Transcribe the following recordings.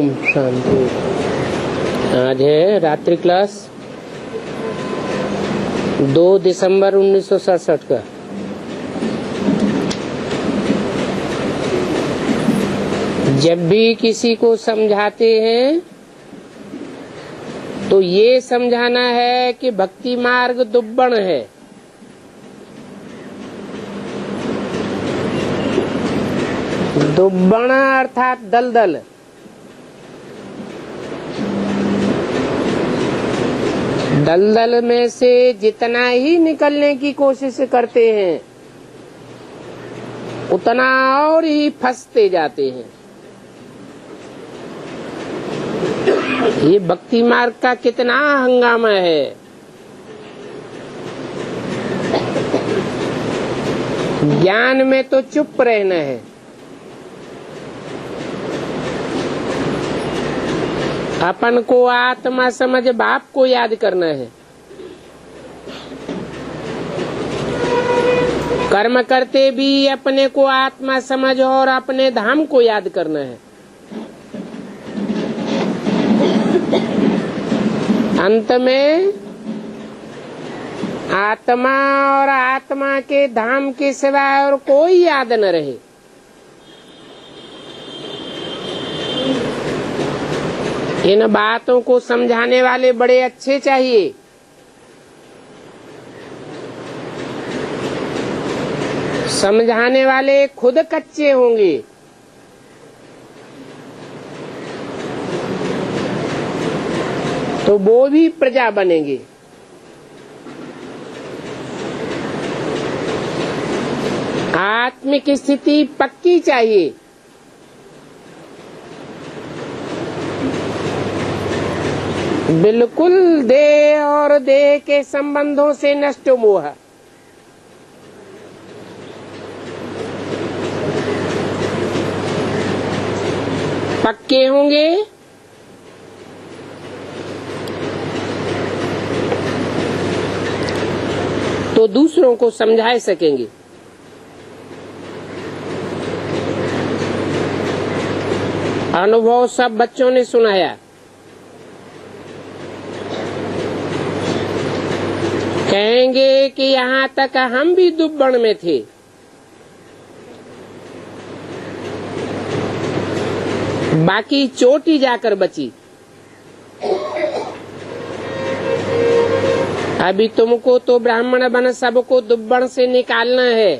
ओम शांति। आज है रात्रि क्लास 2 दिसंबर 1967 का। जब भी किसी को समझाते हैं तो ये समझाना है कि भक्ति मार्ग दुब्बण है। दुब्बण अर्थात दलदल। दलदल में से जितना ही निकलने की कोशिश करते हैं उतना और ही फंसते जाते हैं। ये भक्ति मार्ग का कितना हंगामा है। ज्ञान में तो चुप रहना है, अपन को आत्मा समझ बाप को याद करना है। कर्म करते भी अपने को आत्मा समझ और अपने धाम को याद करना है। अंत में आत्मा और आत्मा के धाम के सिवा और कोई याद न रहे। इन बातों को समझाने वाले बड़े अच्छे चाहिए। समझाने वाले खुद कच्चे होंगे। तो वो भी प्रजा बनेंगे। आत्मिक स्थिति पक्की चाहिए। बिल्कुल देह और देह के संबंधों से नष्ट मोह। पक्के होंगे तो दूसरों को समझा सकेंगे। अनुभव सब बच्चों ने सुनाया। कहेंगे कि यहाँ तक हम भी दुब्बण में थे। बाकी चोटी जाकर बची। अभी तुमको तो ब्राह्मण बन सबको दुब्बण से निकालना है।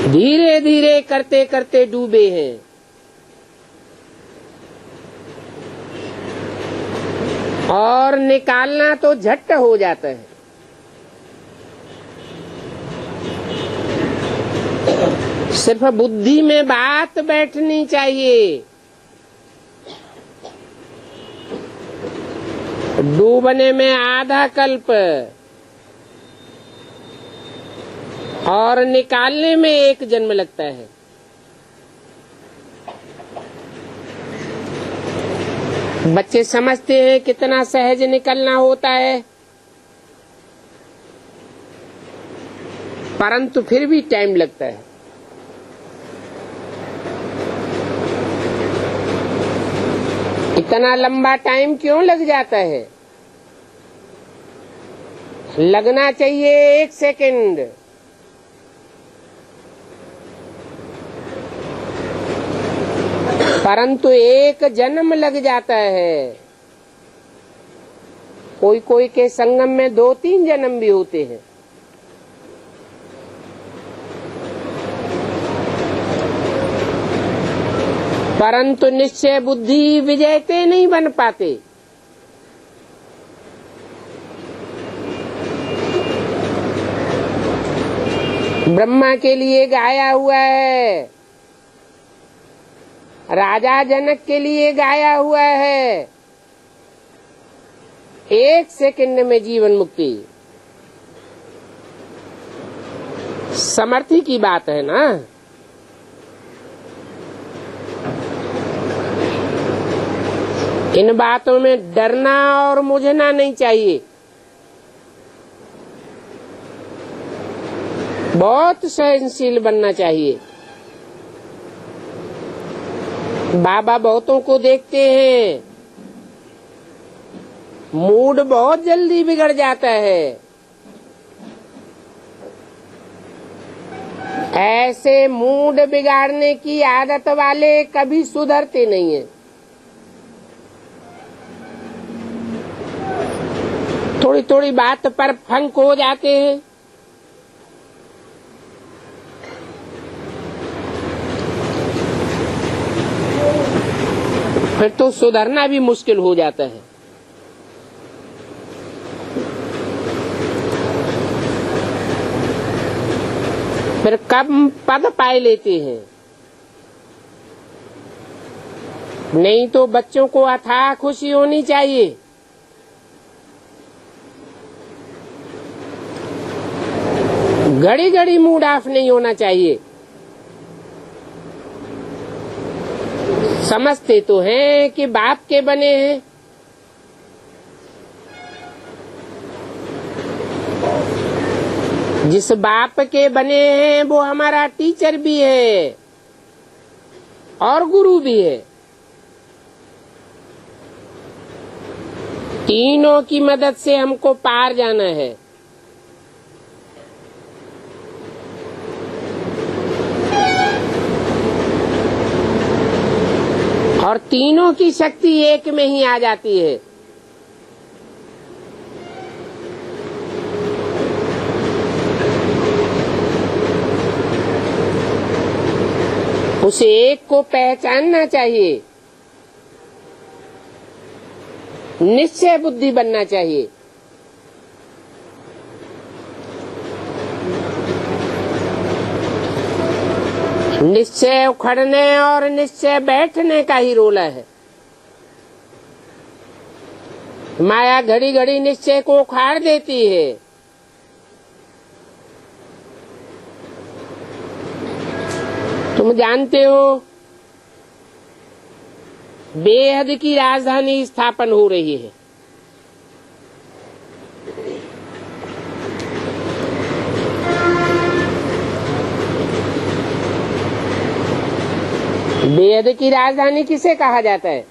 धीरे धीरे करते करते डूबे हैं। और निकालना तो झट हो जाता है। सिर्फ बुद्धि में बात बैठनी चाहिए। डूबने में आधा कल्प और निकालने में 1 जन्म लगता है। बच्चे समझते हैं कितना सहज निकलना होता है, परंतु फिर भी टाइम लगता है। इतना लंबा टाइम क्यों लग जाता है? लगना चाहिए 1 सेकंड। परंतु 1 जन्म लग जाता है। कोई कोई के संगम में 2-3 जन्म भी होते हैं। परंतु निश्चय बुद्धि विजेते नहीं बन पाते। ब्रह्मा के लिए गाया हुआ है, राजा जनक के लिए गाया हुआ है। 1 सेकंड में जीवन मुक्ति। समर्थी की बात है ना। इन बातों में डरना और मुझना नहीं चाहिए। बहुत सहनशील बनना चाहिए। बाबा बहुतों को देखते हैं, मूड बहुत जल्दी बिगड़ जाता है। ऐसे मूड बिगाड़ने की आदत वाले कभी सुधरते नहीं हैं। थोड़ी थोड़ी बात पर फंक हो जाते हैं। फिर तो सुधरना भी मुश्किल हो जाता है। फिर कम पद पाए लेते हैं। नहीं तो बच्चों को अथाह खुशी होनी चाहिए। घड़ी घड़ी मूड ऑफ नहीं होना चाहिए। समझते तो हैं कि बाप के बने हैं, जिस बाप के बने हैं वो हमारा टीचर भी है और गुरु भी है। तीनों की मदद से हमको पार जाना है। और तीनों की शक्ति एक में ही आ जाती है। उसे एक को पहचानना चाहिए, निश्चय बुद्धि बनना चाहिए। निश्चय उखड़ने और निश्चय बैठने का ही रोला है। माया घड़ी घड़ी निश्चय को उखाड़ देती है। तुम जानते हो बेहद की राजधानी स्थापन हो रही है। बेहद की राजधानी किसे कहा जाता है?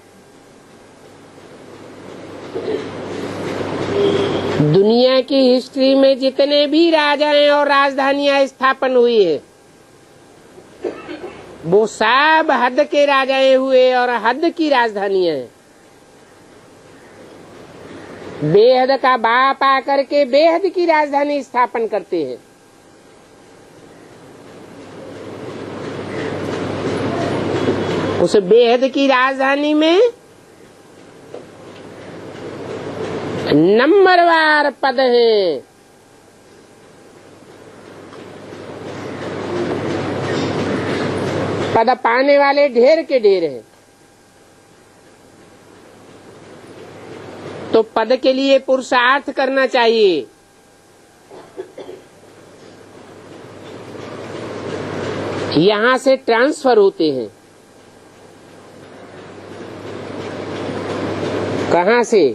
दुनिया की हिस्ट्री में जितने भी राजाएं और राजधानियां स्थापन हुई है वो सब हद के राजाएं हुए और हद की राजधानियां हैं। बेहद का बाप आकर के बेहद की राजधानी स्थापन करते हैं। उस बेहद की राजधानी में नंबरवार पद हैं। पद पाने वाले ढेर के ढेर हैं। तो पद के लिए पुरुषार्थ करना चाहिए। यहां से ट्रांसफर होते हैं। कहां से?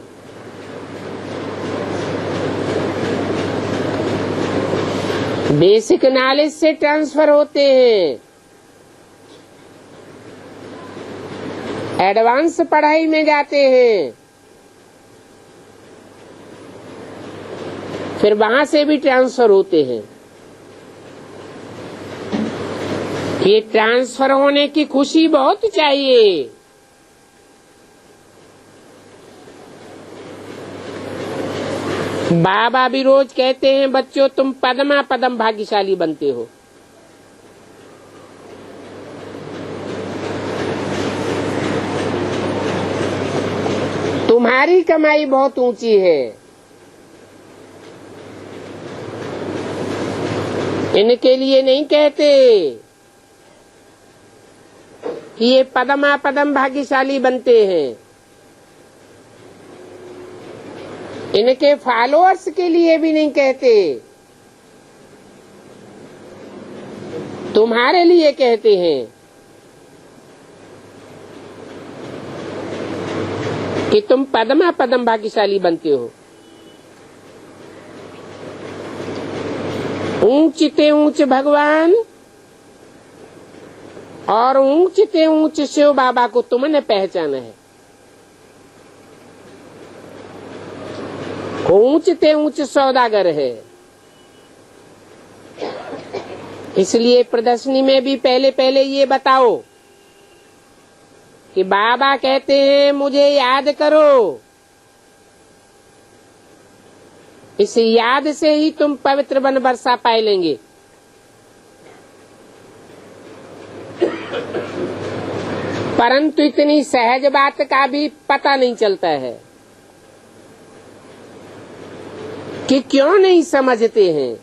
बेसिक नॉलेज से ट्रांसफर होते हैं। एडवांस पढ़ाई में जाते हैं, फिर वहां से भी ट्रांसफर होते हैं। ये ट्रांसफर होने की खुशी बहुत चाहिए। बाबा भी रोज कहते हैं बच्चों तुम पदमा पदम भाग्यशाली बनते हो। तुम्हारी कमाई बहुत ऊंची है। इनके लिए नहीं कहते कि ये पदमा पदम भाग्यशाली बनते हैं। इनके फॉलोअर्स के लिए भी नहीं कहते, तुम्हारे लिए कहते हैं कि तुम पदमा पदम भाग्यशाली बनते हो। ऊंचते ऊंच भगवान और ऊंचते ऊंच शिव बाबा को तुमने पहचाना है। ऊंचते ऊंच सौदागर है। इसलिए प्रदर्शनी में भी पहले पहले ये बताओ कि बाबा कहते हैं मुझे याद करो। इस याद से ही तुम पवित्र वन वर्षा पाए लेंगे। परंतु इतनी सहज बात का भी पता नहीं चलता है कि क्यों नहीं समझते हैं।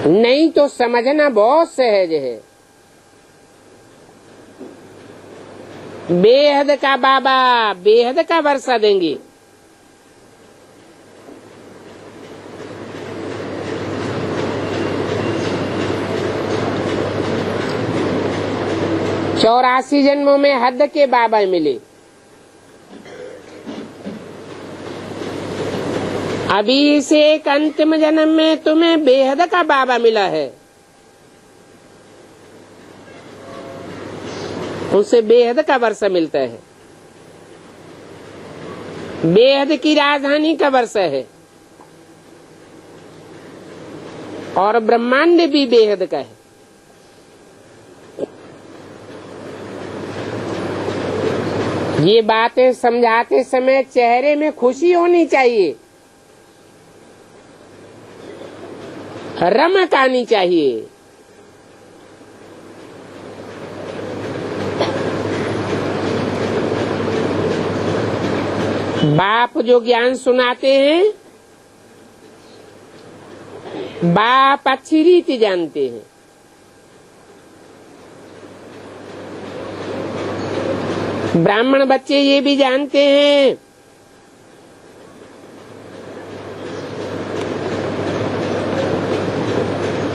नहीं तो समझना बहुत सहज है। बेहद का बाबा बेहद का वर्षा देंगे। चौरासी जन्मों में हद के बाबा मिले। अभी से एक अंतिम जन्म में तुम्हें बेहद का बाबा मिला है। उनसे बेहद का वर्षा मिलता है। बेहद की राजधानी का वर्षा है और ब्रह्मांड भी बेहद का है। ये बातें समझाते समय चेहरे में खुशी होनी चाहिए, रमक आनी चाहिए। बाप जो ज्ञान सुनाते हैं, बाप अच्छी रीति जानते हैं। ब्राह्मण बच्चे ये भी जानते हैं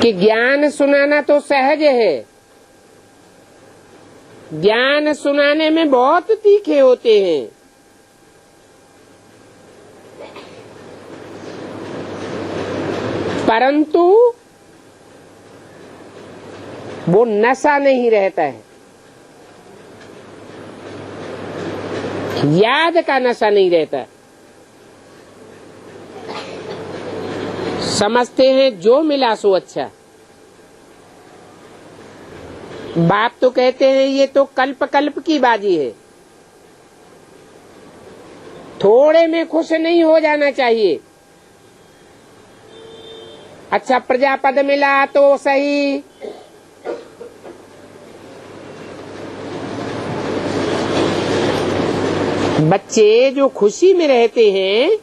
कि ज्ञान सुनाना तो सहज है। ज्ञान सुनाने में बहुत तीखे होते हैं। परंतु वो नशा नहीं रहता है। याद का नशा नहीं रहता। समझते हैं जो मिला सो अच्छा। बाप तो कहते हैं ये तो कल्प कल्प की बाजी है। थोड़े में खुश नहीं हो जाना चाहिए। अच्छा प्रजापद मिला तो सही, बच्चे जो खुशी में रहते हैं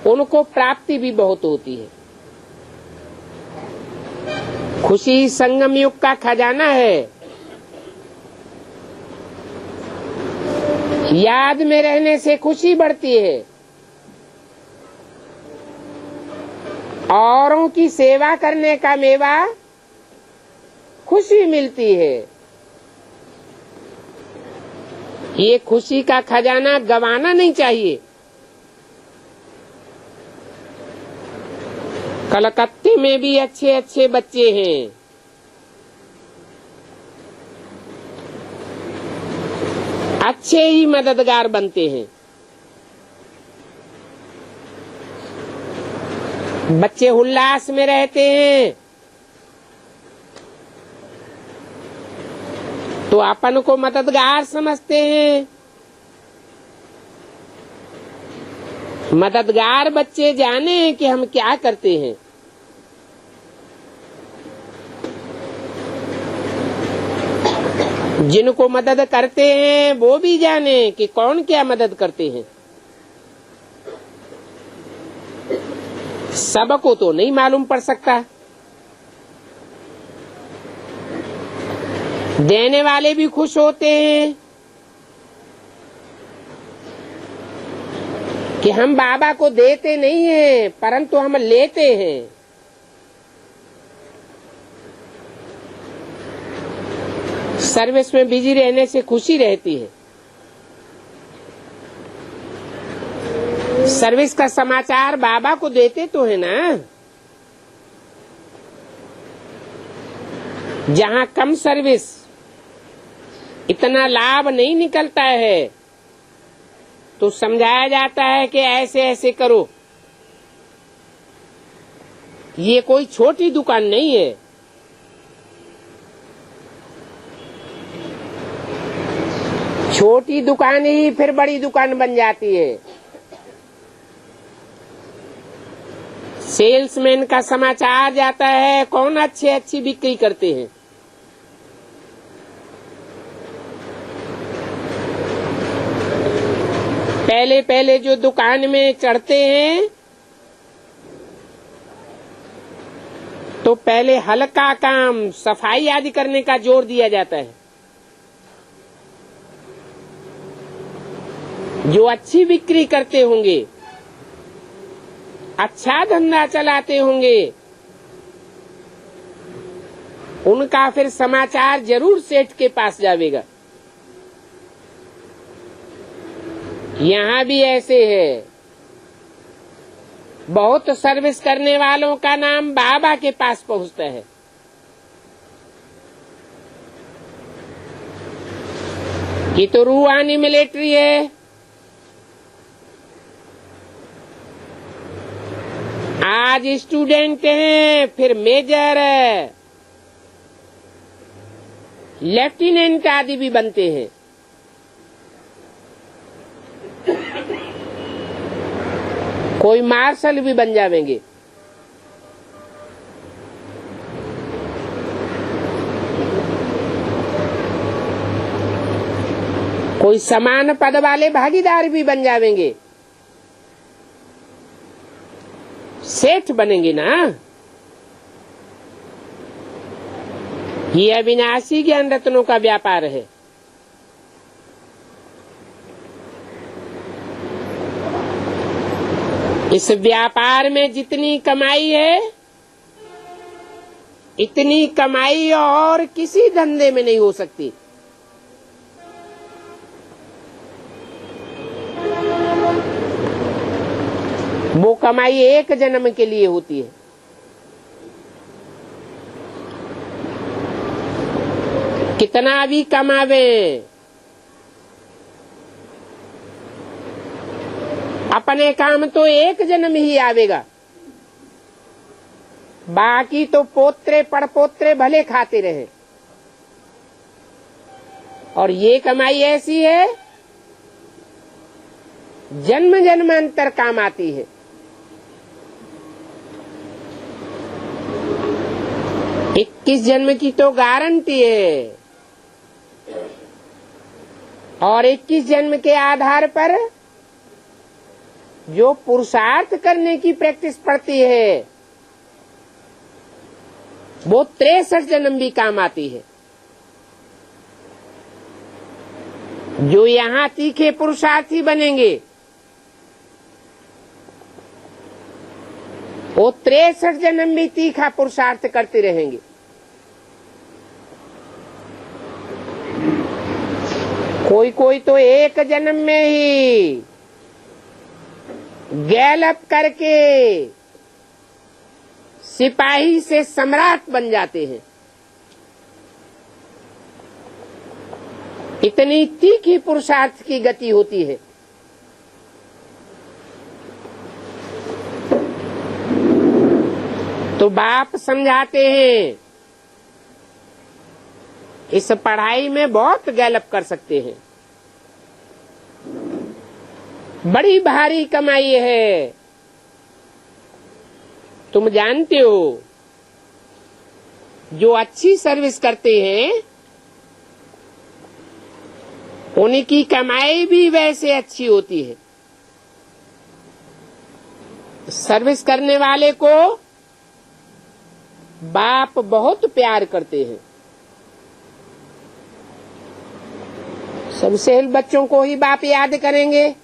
उनको प्राप्ति भी बहुत होती है। खुशी संगम युग का खजाना है। याद में रहने से खुशी बढ़ती है। औरों की सेवा करने का मेवा खुशी मिलती है। ये खुशी का खजाना गंवाना नहीं चाहिए। कलकत्ते में भी अच्छे अच्छे बच्चे हैं। अच्छे ही मददगार बनते हैं। बच्चे उल्लास में रहते हैं तो अपन को मददगार समझते हैं। मददगार बच्चे जाने कि हम क्या करते हैं। जिनको मदद करते हैं वो भी जाने कि कौन क्या मदद करते हैं। सबको तो नहीं मालूम पड़ सकता। देने वाले भी खुश होते हैं कि हम बाबा को देते नहीं हैं परंतु हम लेते हैं। सर्विस में बिजी रहने से खुशी रहती है। सर्विस का समाचार बाबा को देते तो है ना। जहाँ कम सर्विस इतना लाभ नहीं निकलता है तो समझाया जाता है कि ऐसे ऐसे करो। ये कोई छोटी दुकान नहीं है। छोटी दुकान ही फिर बड़ी दुकान बन जाती है। सेल्समैन का समाचार जाता है कौन अच्छी बिक्री करते हैं। पहले पहले जो दुकान में चढ़ते हैं तो पहले हल्का काम सफाई आदि करने का जोर दिया जाता है। जो अच्छी बिक्री करते होंगे, अच्छा धंधा चलाते होंगे, उनका फिर समाचार जरूर सेठ के पास जाएगा। यहाँ भी ऐसे है। बहुत सर्विस करने वालों का नाम बाबा के पास पहुँचता है। ये तो रूहानी मिलिट्री है। आज स्टूडेंट हैं, फिर मेजर, लेफ्टिनेंट आदि भी बनते हैं। कोई मार्शल भी बन जाएंगे। कोई समान पद वाले भागीदार भी बन जाएंगे। सेठ बनेंगे ना। ये अविनाशी ज्ञान रत्नों का व्यापार है। इस व्यापार में जितनी कमाई है, इतनी कमाई और किसी धंधे में नहीं हो सकती। वो कमाई एक जन्म के लिए होती है। कितना भी कमावे, अपने काम तो एक जन्म ही आवेगा। बाकी तो पोत्रे पड़पोत्रे भले खाते रहे। और ये कमाई ऐसी है जन्म जन्मांतर काम आती है। इक्कीस जन्म की तो गारंटी है। और 21 जन्म के आधार पर जो पुरुषार्थ करने की प्रैक्टिस पड़ती है वो 63 जन्म भी काम आती है। जो यहाँ तीखे पुरुषार्थी बनेंगे वो 63 जन्म भी तीखा पुरुषार्थ करते रहेंगे। कोई कोई तो एक जन्म में ही गैलअप करके सिपाही से सम्राट बन जाते हैं। इतनी तीखी पुरुषार्थ की गति होती है। तो बाप समझाते हैं इस पढ़ाई में बहुत गैलअप कर सकते हैं। बड़ी भारी कमाई है। तुम जानते हो जो अच्छी सर्विस करते हैं उनकी कमाई भी वैसे अच्छी होती है। सर्विस करने वाले को बाप बहुत प्यार करते हैं। सबसे बच्चों को ही बाप याद करेंगे।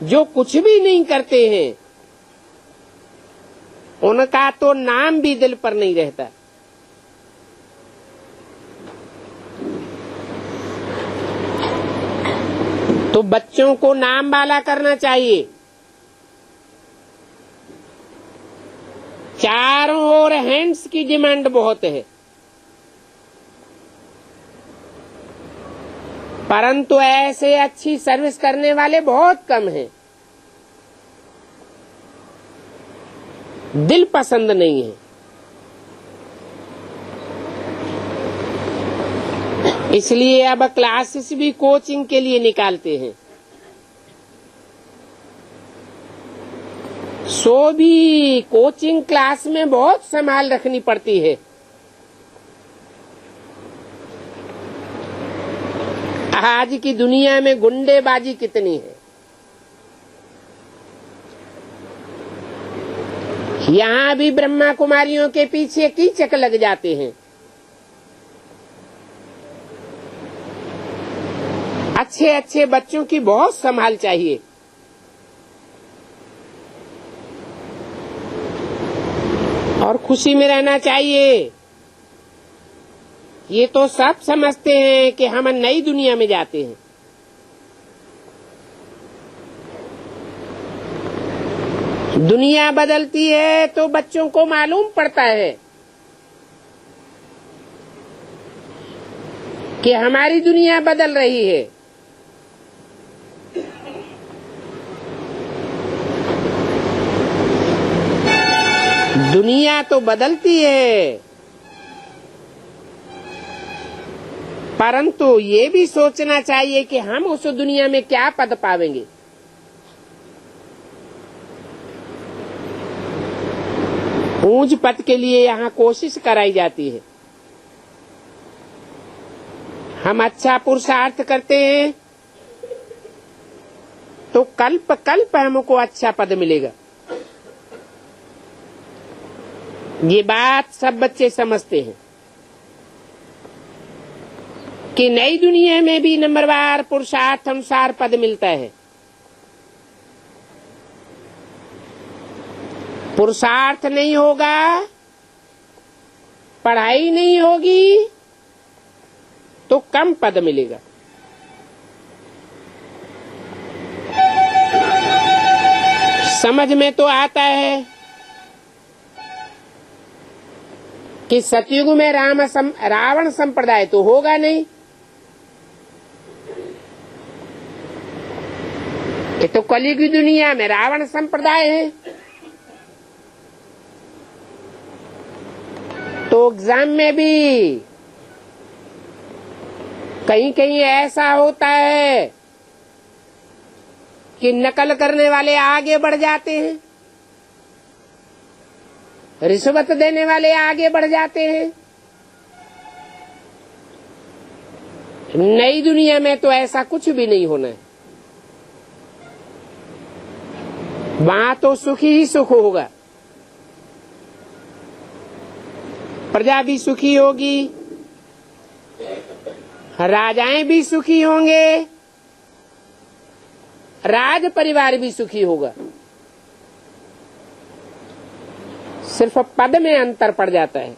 जो कुछ भी नहीं करते हैं उनका तो नाम भी दिल पर नहीं रहता। तो बच्चों को नाम वाला करना चाहिए। चारों ओर हैंड्स की डिमांड बहुत है, परंतु ऐसे अच्छी सर्विस करने वाले बहुत कम हैं। दिल पसंद नहीं है, इसलिए अब क्लासेस भी कोचिंग के लिए निकालते हैं। सो भी कोचिंग क्लास में बहुत संभाल रखनी पड़ती है। आज की दुनिया में गुंडेबाजी कितनी है। यहाँ भी ब्रह्मा कुमारियों के पीछे कीचक लग जाते हैं। अच्छे अच्छे बच्चों की बहुत संभाल चाहिए। और खुशी में रहना चाहिए। ये तो सब समझते हैं कि हम नई दुनिया में जाते हैं। दुनिया बदलती है तो बच्चों को मालूम पड़ता है कि हमारी दुनिया बदल रही है। दुनिया तो बदलती है, परंतु ये भी सोचना चाहिए कि हम उस दुनिया में क्या पद पावेंगे। ऊंच पद के लिए यहाँ कोशिश कराई जाती है। हम अच्छा पुरुषार्थ करते हैं तो कल्प कल्प हमको अच्छा पद मिलेगा। ये बात सब बच्चे समझते हैं कि नई दुनिया में भी नंबरवार पुरुषार्थ अनुसार पद मिलता है। पुरुषार्थ नहीं होगा, पढ़ाई नहीं होगी तो कम पद मिलेगा। समझ में तो आता है कि सतयुग में रावण संप्रदाय तो होगा नहीं। ये तो कलयुग की दुनिया में रावण संप्रदाय है। तो एग्जाम में भी कहीं कहीं ऐसा होता है कि नकल करने वाले आगे बढ़ जाते हैं, रिश्वत देने वाले आगे बढ़ जाते हैं। नई दुनिया में तो ऐसा कुछ भी नहीं होना है। वहां तो सुखी ही सुख होगा, प्रजा भी सुखी होगी, राजाएं भी सुखी होंगे, राज परिवार भी सुखी होगा। सिर्फ पद में अंतर पड़ जाता है।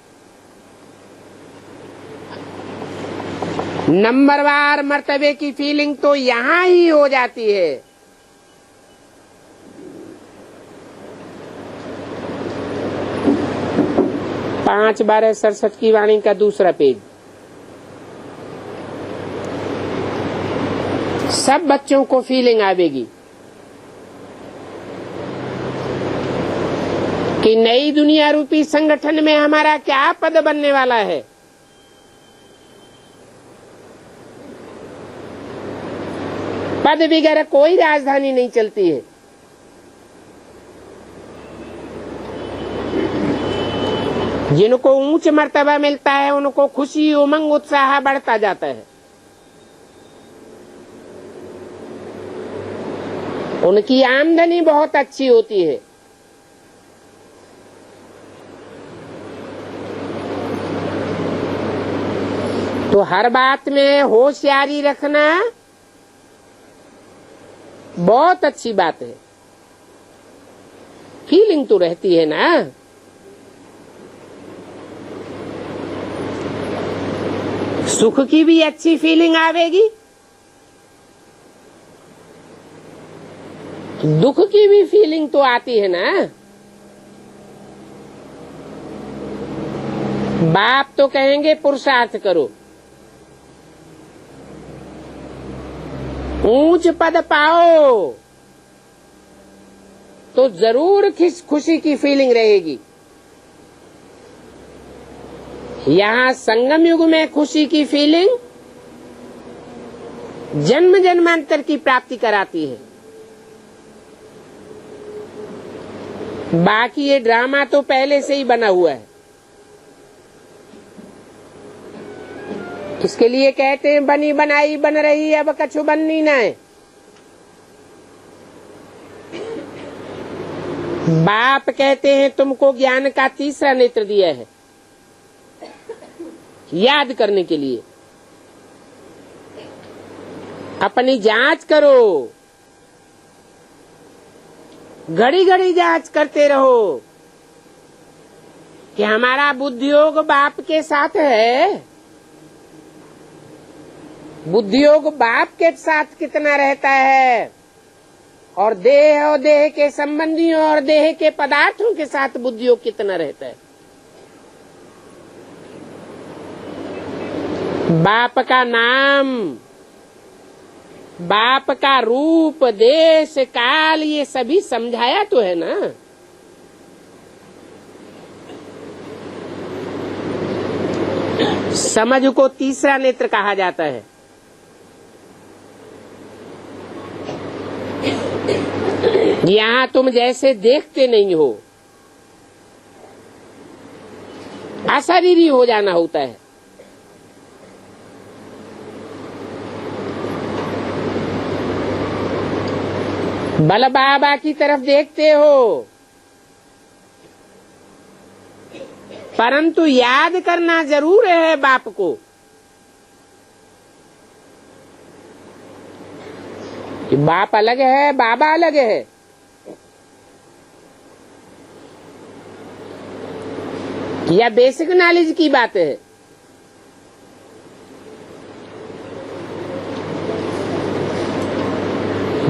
नंबरवार मर्तबे की फीलिंग तो यहाँ ही हो जाती है। पांच 12:67 की वाणी का दूसरा पेज। सब बच्चों को फीलिंग आवेगी कि नई दुनिया रूपी संगठन में हमारा क्या पद बनने वाला है। पद वगैरह कोई राजधानी नहीं चलती है। जिनको ऊंच मर्तबा मिलता है उनको खुशी उमंग उत्साह बढ़ता जाता है। उनकी आमदनी बहुत अच्छी होती है। तो हर बात में होशियारी रखना बहुत अच्छी बात है। फीलिंग तो रहती है ना। सुख की भी अच्छी फीलिंग आवेगी दुख की भी फीलिंग तो आती है ना। बाप तो कहेंगे पुरुषार्थ करो, ऊंच पद पाओ, तो जरूर खुशी की फीलिंग रहेगी। यहाँ संगम युग में खुशी की फीलिंग जन्म जन्मांतर की प्राप्ति कराती है। बाकी ये ड्रामा तो पहले से ही बना हुआ है। इसके लिए कहते हैं बनी बनाई बन रही, अब कछु बननी न है। बाप कहते हैं तुमको ज्ञान का तीसरा नेत्र दिया है याद करने के लिए। अपनी जांच करो, घड़ी घड़ी जांच करते रहो कि हमारा बुद्धियोग बाप के साथ है, बुद्धियोग बाप के साथ कितना रहता है, और देह के संबंधियों और देह के पदार्थों के साथ बुद्धियोग कितना रहता है। बाप का नाम, बाप का रूप, देश काल, ये सभी समझाया तो है ना। समझ को तीसरा नेत्र कहा जाता है। यहाँ तुम जैसे देखते नहीं हो, अशरीरी हो जाना होता है। बल बाबा की तरफ देखते हो, परंतु याद करना जरूर है बाप को कि बाप अलग है, बाबा अलग है। यह बेसिक नॉलेज की बात है।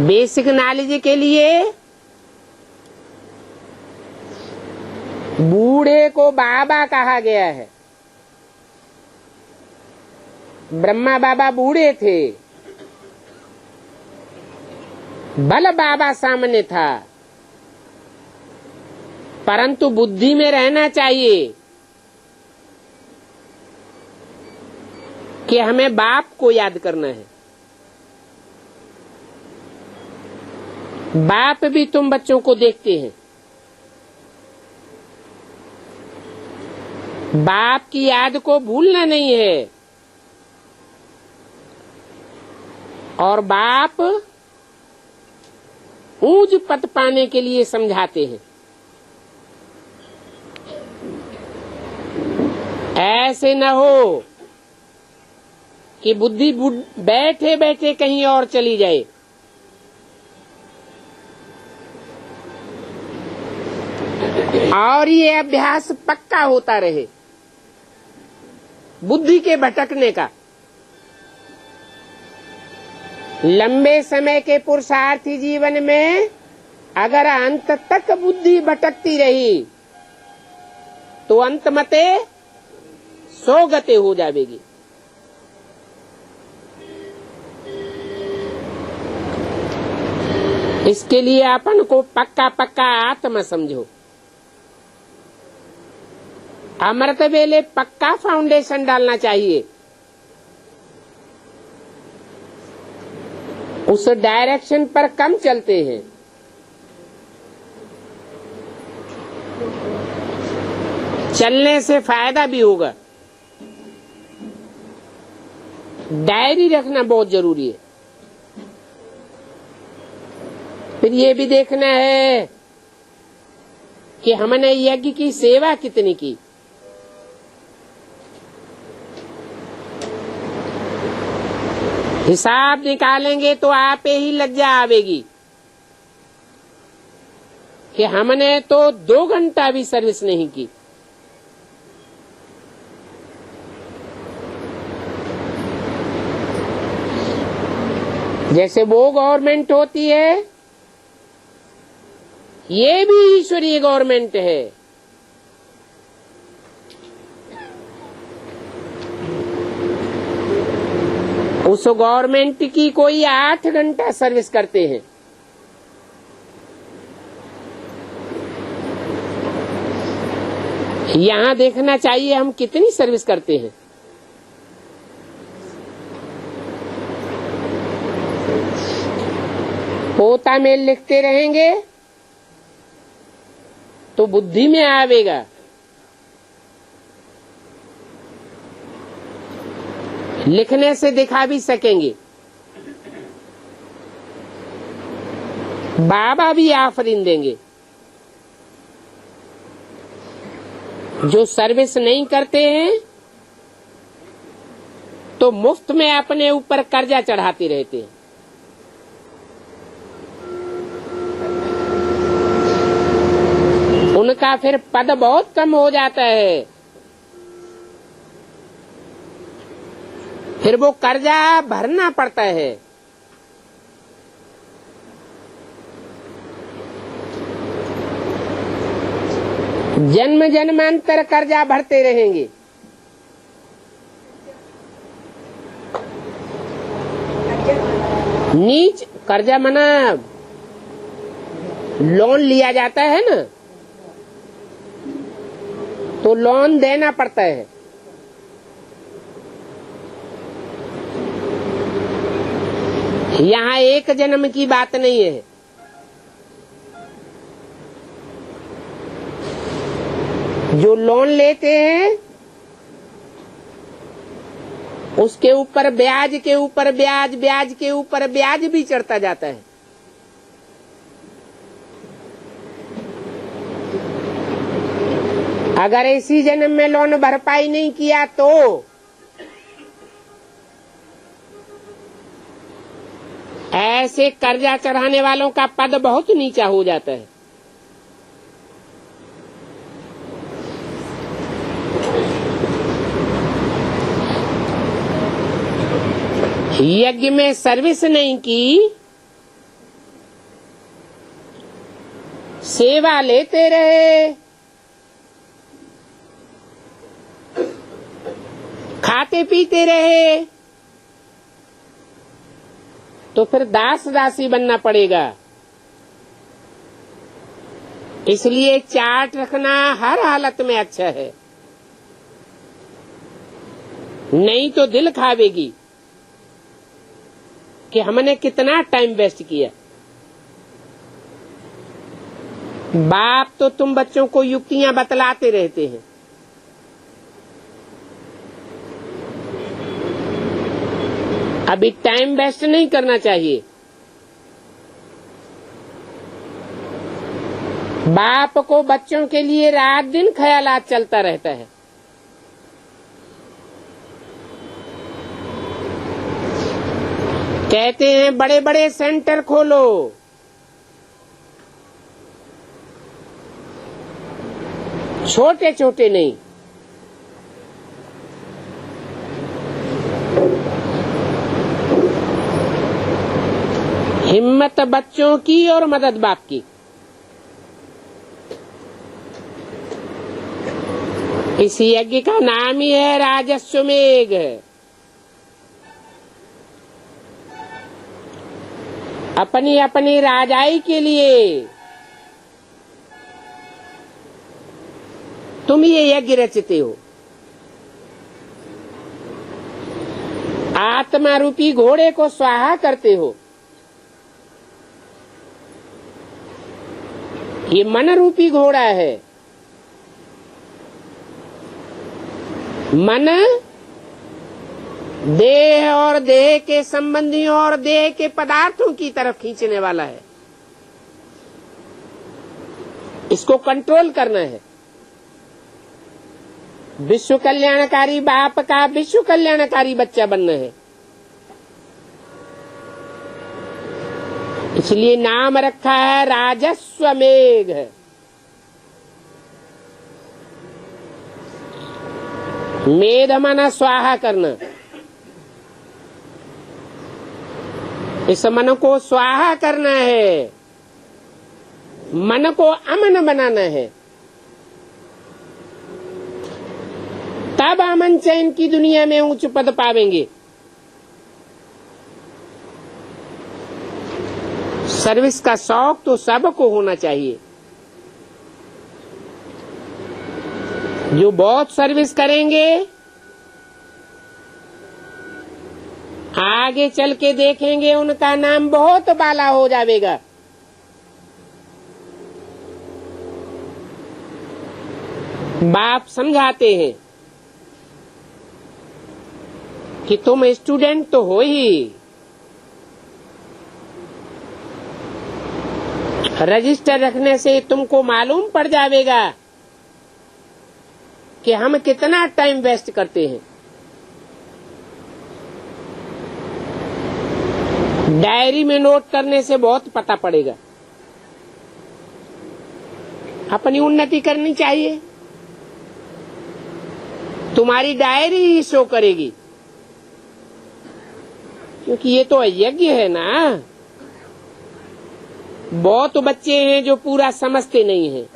बेसिक नॉलेज के लिए बूढ़े को बाबा कहा गया है। ब्रह्मा बाबा बूढ़े थे, बल बाबा सामने था, परंतु बुद्धि में रहना चाहिए कि हमें बाप को याद करना है। बाप भी तुम बच्चों को देखते हैं, बाप की याद को भूलना नहीं है। और बाप ऊंच पद पाने के लिए समझाते हैं। ऐसे न हो कि बुद्धि बैठे बैठे कहीं और चली जाए। और ये अभ्यास पक्का होता रहे बुद्धि के भटकने का। लंबे समय के पुरुषार्थी जीवन में अगर अंत तक बुद्धि भटकती रही तो अंत मते सो गते हो जाएगी। इसके लिए अपन को पक्का पक्का आत्मा समझो। अमृत वेले पक्का फाउंडेशन डालना चाहिए। उस डायरेक्शन पर कम चलते हैं। चलने से फायदा भी होगा। डायरी रखना बहुत जरूरी है। फिर ये भी देखना है कि हमने यज्ञ की सेवा कितनी की। हिसाब निकालेंगे तो आप ही लज्जा आवेगी कि हमने तो 2 घंटा भी सर्विस नहीं की। जैसे वो गवर्नमेंट होती है ये भी ईश्वरीय गवर्नमेंट है। उस गवर्नमेंट की कोई 8 घंटा सर्विस करते हैं। यहां देखना चाहिए हम कितनी सर्विस करते हैं। पोता में लिखते रहेंगे तो बुद्धि में आवेगा। लिखने से दिखा भी सकेंगे। बाबा भी आफरीन देंगे। जो सर्विस नहीं करते हैं तो मुफ्त में अपने ऊपर कर्जा चढ़ाते रहते हैं। उनका फिर पद बहुत कम हो जाता है। फिर वो कर्जा भरना पड़ता है। जन्म जन्मांतर कर्जा भरते रहेंगे। नीच कर्जा मना लोन लिया जाता है ना, तो लोन देना पड़ता है। यहाँ एक जन्म की बात नहीं है। जो लोन लेते हैं उसके ऊपर ब्याज के ऊपर ब्याज, ब्याज के ऊपर ब्याज भी चढ़ता जाता है। अगर इसी जन्म में लोन भरपाई नहीं किया तो ऐसे कर्जा चढ़ाने वालों का पद बहुत नीचा हो जाता है। यज्ञ में सर्विस नहीं की, सेवा लेते रहे, खाते पीते रहे, तो फिर दास दासी बनना पड़ेगा। इसलिए चार्ट रखना हर हालत में अच्छा है, नहीं तो दिल खावेगी कि हमने कितना टाइम वेस्ट किया। बाप तो तुम बच्चों को युक्तियां बतलाते रहते हैं, अभी टाइम वेस्ट नहीं करना चाहिए। बाप को बच्चों के लिए रात दिन ख्यालात चलता रहता है। कहते हैं बड़े बड़े सेंटर खोलो, छोटे छोटे नहीं। हिम्मत बच्चों की और मदद बाप की। इस यज्ञ का नाम ही है राजस्वमेघ। अपनी अपनी राजाई के लिए तुम ये यज्ञ रचते हो। आत्मा रूपी घोड़े को स्वाहा करते हो। ये मन रूपी घोड़ा है। मन देह और देह के संबंधियों और देह के पदार्थों की तरफ खींचने वाला है। इसको कंट्रोल करना है। विश्व कल्याणकारी बाप का विश्व कल्याणकारी बच्चा बनना है। इसलिए नाम रखा है राजस्वमेघ। मेध माना स्वाहा करना। इस मन को स्वाहा करना है। मन को अमन बनाना है, तब अमन चैन की दुनिया में उच्च पद पावेंगे। सर्विस का शौक तो सबको होना चाहिए। जो बहुत सर्विस करेंगे आगे चल के देखेंगे उनका नाम बहुत बाला हो जाएगा। बाप समझाते हैं कि तुम स्टूडेंट तो हो ही, रजिस्टर रखने से तुमको मालूम पड़ जाएगा कि हम कितना टाइम वेस्ट करते हैं। डायरी में नोट करने से बहुत पता पड़ेगा। अपनी उन्नति करनी चाहिए, तुम्हारी डायरी ही शो करेगी, क्योंकि ये तो यज्ञ है ना। बहुत बच्चे हैं जो पूरा समझते नहीं हैं।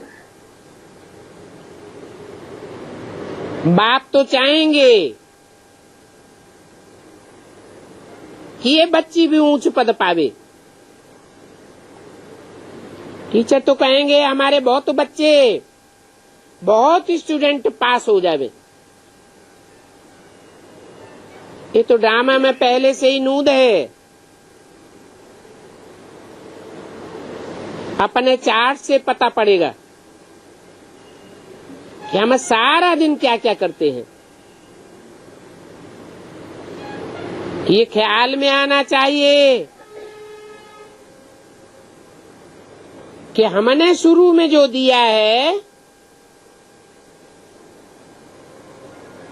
बाप तो चाहेंगे कि ये बच्ची भी ऊंच पद पावे। टीचर तो कहेंगे हमारे बहुत बच्चे, बहुत स्टूडेंट पास हो जावे। ये तो ड्रामा में पहले से ही नूद है। अपने चार्ट से पता पड़ेगा कि हम सारा दिन क्या क्या करते हैं। ये ख्याल में आना चाहिए कि हमने शुरू में जो दिया है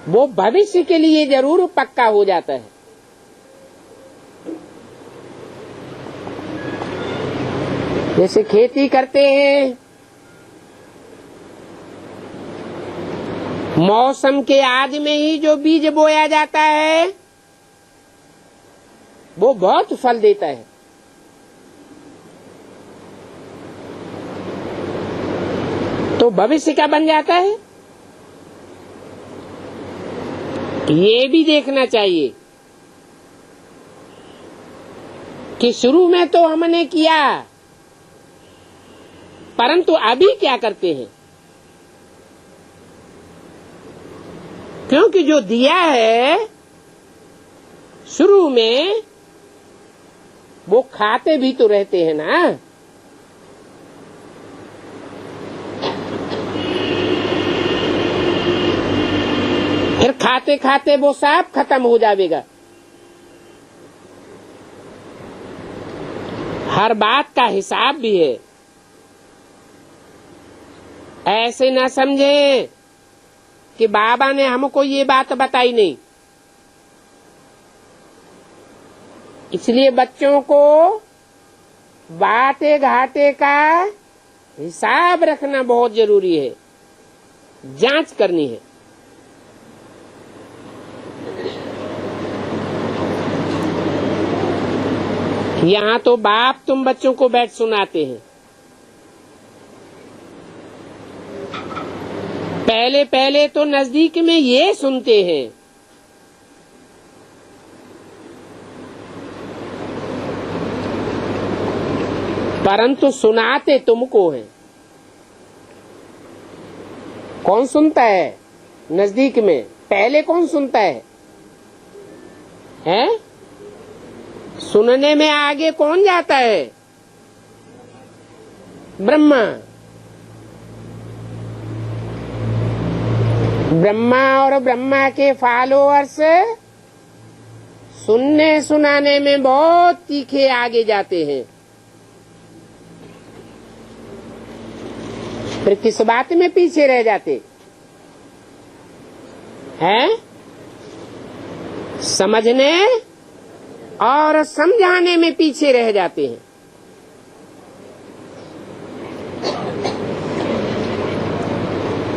वो भविष्य के लिए जरूर पक्का हो जाता है। जैसे खेती करते हैं, मौसम के आदि में ही जो बीज बोया जाता है वो बहुत फल देता है। तो भविष्य क्या बन जाता है ये भी देखना चाहिए कि शुरू में तो हमने किया, परंतु अभी क्या करते हैं। क्योंकि जो दिया है शुरू में वो खाते भी तो रहते हैं ना। फिर खाते खाते वो सब खत्म हो जाएगा। हर बात का हिसाब भी है। ऐसे ना समझे कि बाबा ने हमको ये बात बताई नहीं। इसलिए बच्चों को बाटे घाटे का हिसाब रखना बहुत जरूरी है, जांच करनी है। यहाँ तो बाप तुम बच्चों को बैठ सुनाते हैं। पहले पहले तो नजदीक में ये सुनते हैं, परंतु सुनाते तुमको हैं। कौन सुनता है नजदीक में? पहले कौन सुनता है? हैं? सुनने में आगे कौन जाता है? ब्रह्मा। ब्रह्मा और ब्रह्मा के फॉलोअर्स सुनने सुनाने में बहुत तीखे आगे जाते हैं। फिर किस बात में पीछे रह जाते हैं? समझने और समझाने में पीछे रह जाते हैं।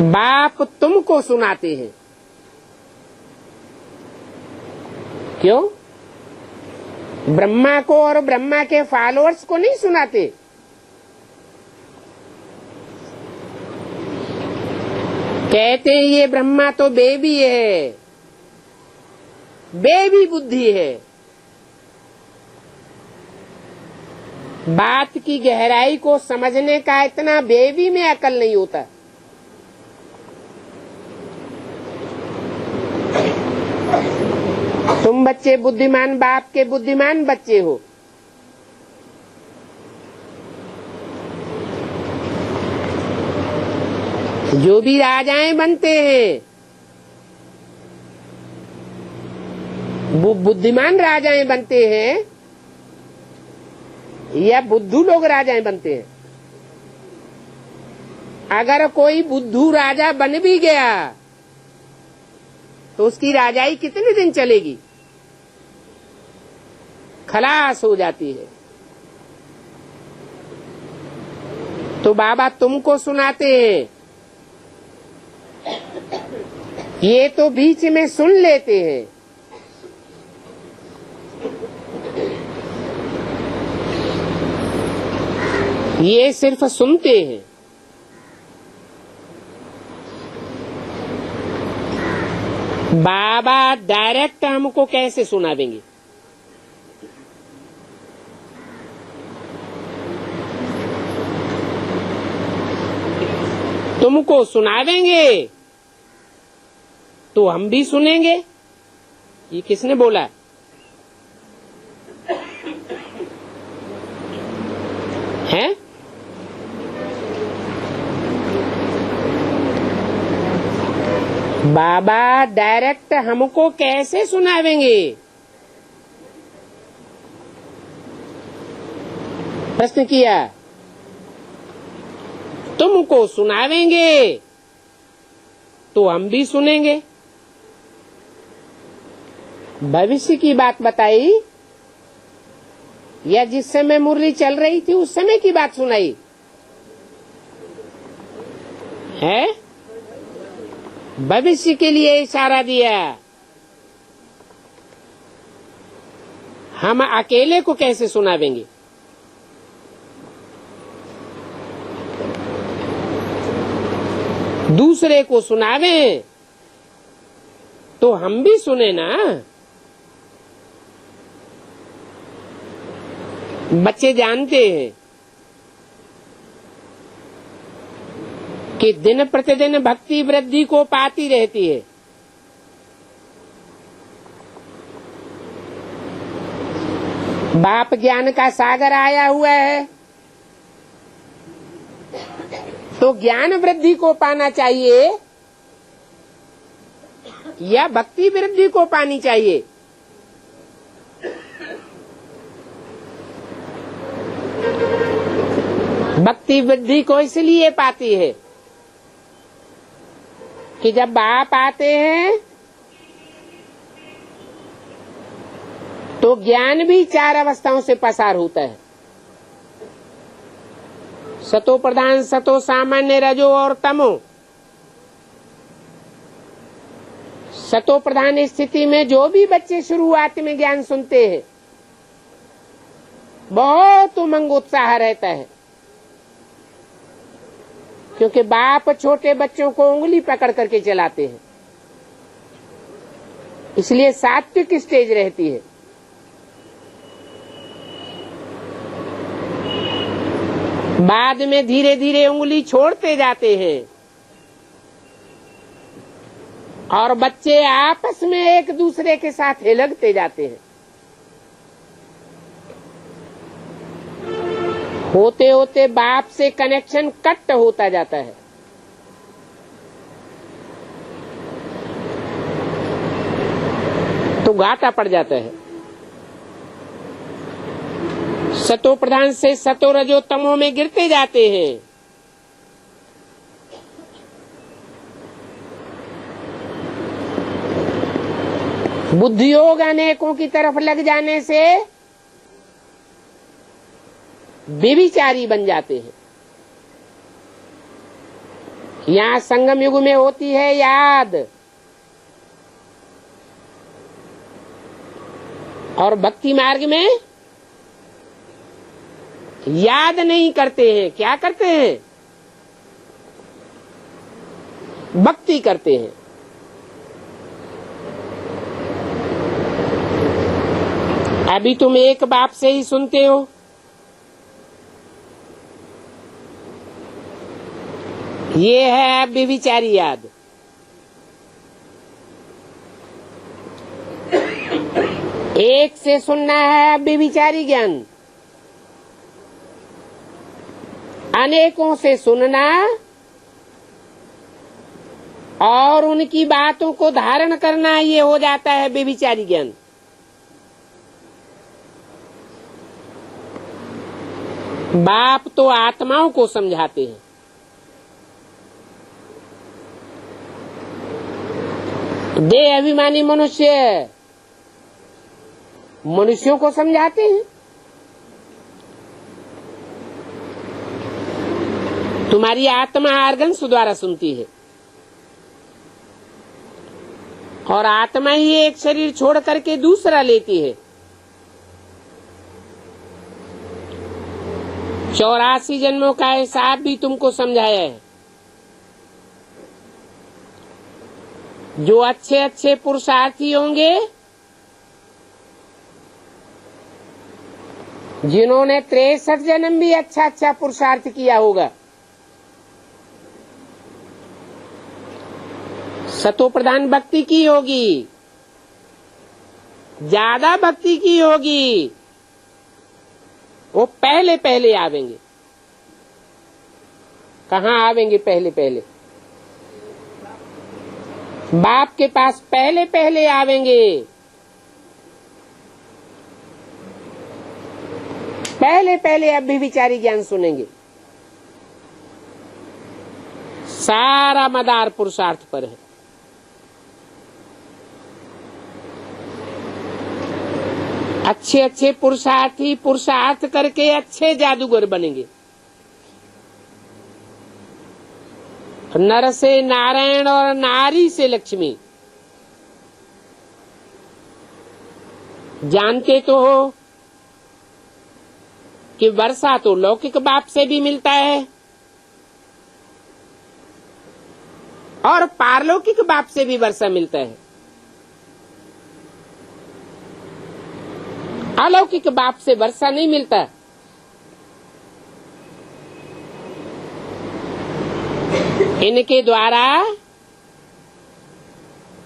बाप तुमको सुनाते हैं। क्यों? ब्रह्मा को और ब्रह्मा के फॉलोअर्स को नहीं सुनाते। कहते हैं ये ब्रह्मा तो बेबी है, बेबी बुद्धि है। बात की गहराई को समझने का इतना बेबी में अकल नहीं होता। तुम बच्चे बुद्धिमान बाप के बुद्धिमान बच्चे हो। जो भी राजाएं बनते हैं वो बुद्धिमान राजाएं बनते हैं या बुद्धू लोग राजाएं बनते हैं? अगर कोई बुद्धू राजा बन भी गया तो उसकी राजाई कितने दिन चलेगी? खलास हो जाती है। तो बाबा तुमको सुनाते हैं, ये तो बीच में सुन लेते हैं। ये सिर्फ सुनते हैं। बाबा डायरेक्ट हमको कैसे सुनावेंगे? तुमको सुनावेंगे तो हम भी सुनेंगे। ये किसने बोला? है बाबा डायरेक्ट हमको कैसे सुनावेंगे? प्रश्न किया। तुमको सुनावेंगे तो हम भी सुनेंगे। भविष्य की बात बताई या जिस समय मुरली चल रही थी उस समय की बात सुनाई है? भविष्य के लिए इशारा दिया। हम अकेले को कैसे सुनावेंगे? दूसरे को सुनावें तो हम भी सुने ना। बच्चे जानते हैं कि दिन प्रतिदिन भक्ति वृद्धि को पाती रहती है। बाप ज्ञान का सागर आया हुआ है तो ज्ञान वृद्धि को पाना चाहिए या भक्ति वृद्धि को पानी चाहिए? भक्ति वृद्धि को इसलिए पाती है कि जब बाप आते हैं तो ज्ञान भी चार अवस्थाओं से पसार होता है। सतो प्रधान, सतो सामान्य, रजो और तमो। सतो प्रधान स्थिति में जो भी बच्चे शुरुआत में ज्ञान सुनते हैं बहुत उमंग उत्साह रहता है, क्योंकि बाप छोटे बच्चों को उंगली पकड़ करके चलाते हैं, इसलिए सात्विक स्टेज रहती है। बाद में धीरे धीरे उंगली छोड़ते जाते हैं और बच्चे आपस में एक दूसरे के साथ हिलकते जाते हैं। होते होते बाप से कनेक्शन कट होता जाता है। तो घाटा पड़ जाता है। सतो प्रधान से सतो रजो तमो में गिरते जाते हैं। बुद्धि योग अनेकों की तरफ लग जाने से व्यभिचारी बन जाते हैं। यहाँ संगम युग में होती है याद, और भक्ति मार्ग में याद नहीं करते हैं। क्या करते हैं? भक्ति करते हैं। अभी तुम एक बाप से ही सुनते हो, ये है व्यभिचारी याद। एक से सुनना है व्यभिचारी ज्ञान, अनेकों से सुनना और उनकी बातों को धारण करना, ये हो जाता है व्यभिचारी ज्ञान। बाप तो आत्माओं को समझाते हैं, देह अभिमानी मनुष्य मनुष्यों को समझाते हैं। तुम्हारी आत्मा आर्गन्स द्वारा सुनती है और आत्मा ही एक शरीर छोड़ करके दूसरा लेती है। 84 जन्मों का हिसाब भी तुमको समझाया है। जो अच्छे अच्छे पुरुषार्थी होंगे, जिन्होंने 63 जन्म भी अच्छा अच्छा पुरुषार्थ किया होगा, सतो प्रधान भक्ति की होगी, ज्यादा भक्ति की होगी, वो पहले पहले आवेंगे। कहाँ आवेंगे पहले पहले? बाप के पास पहले पहले आवेंगे। पहले पहले अभिविचारी ज्ञान सुनेंगे। सारा मदार पुरुषार्थ पर है। अच्छे अच्छे पुरुषार्थी पुरुषार्थ करके अच्छे जादूगर बनेंगे। नर से नारायण और नारी से लक्ष्मी। जानते तो हो कि वर्षा तो लौकिक बाप से भी मिलता है और पारलौकिक बाप से भी वर्षा मिलता है। अलौकिक बाप से वर्षा नहीं मिलता। इनके द्वारा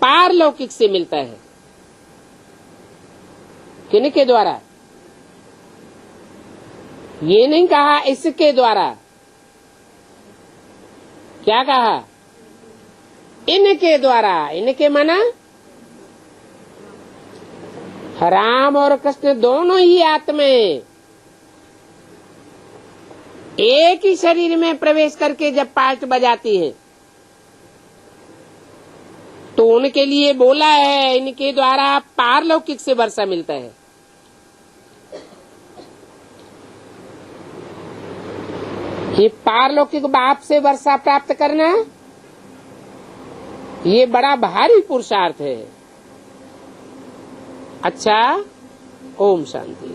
पारलौकिक से मिलता है। किनके द्वारा? ये नहीं कहा इसके द्वारा। क्या कहा? इनके द्वारा। इनके मना राम और कृष्ण दोनों ही आत्माएं एक ही शरीर में प्रवेश करके जब पार्ट बजाती है तो उनके लिए बोला है, इनके द्वारा पारलौकिक से वर्षा मिलता है। ये पारलौकिक बाप से वर्षा प्राप्त करना ये बड़ा भारी पुरुषार्थ है। अच्छा, ओम शांति।